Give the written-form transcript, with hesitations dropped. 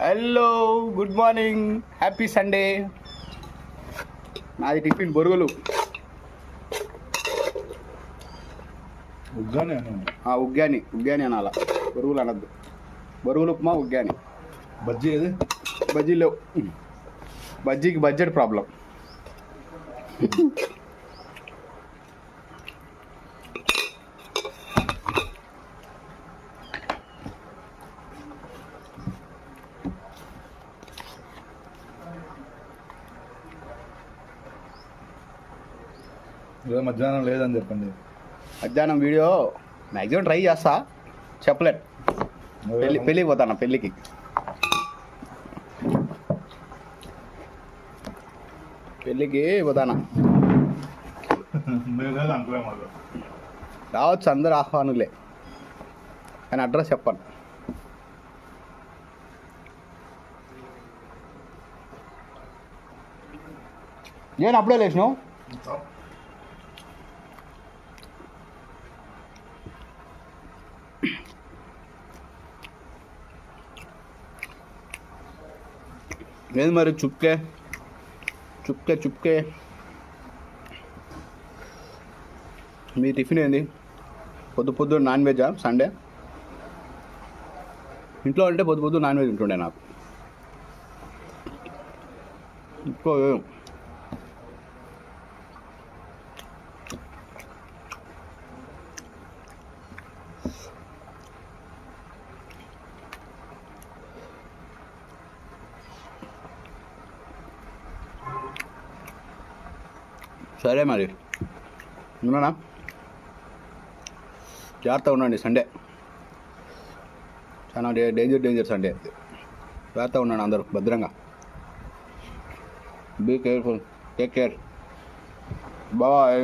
Hello, good morning, happy Sunday. నాది tiffin బొరుగులు. ఉగ్గాని అనాల, బొరుగులు అనద్దు. బొరుగులు ఉప్మా, ఉగ్గాని. బజ్జీ ఏది? బజ్జీ లేవు. బజ్జీకి బడ్జెట్ ప్రాబ్లం. మధ్యాహ్నం లేదని చెప్పండి. మధ్యాహ్నం వీడియో మ్యాక్సిమం ట్రై చేస్తా, చెప్పలేదు. పెళ్ళికి పోతాను, పెళ్ళికి పోతానా. రావచ్చు, అందరు ఆహ్వానులే, కానీ అడ్రస్ చెప్పాను. నేను అప్పుడే లేచినావు. ఏది మరి చుక్కే మీ టిఫిన్ ఏంది? పొద్దు నాన్ వెజా? సండే ఇంట్లో అంటే పొద్దు నాన్ వెజ్ ఉంటుండే నాకు. ఇంట్లో సరే మరి ఉన్నానా? జాగ్రత్తగా ఉండండి. సండే చాలా డేంజర్ సండే. జాగ్రత్తగా ఉండండి అందరూ, భద్రంగా. Be careful, take care, bye.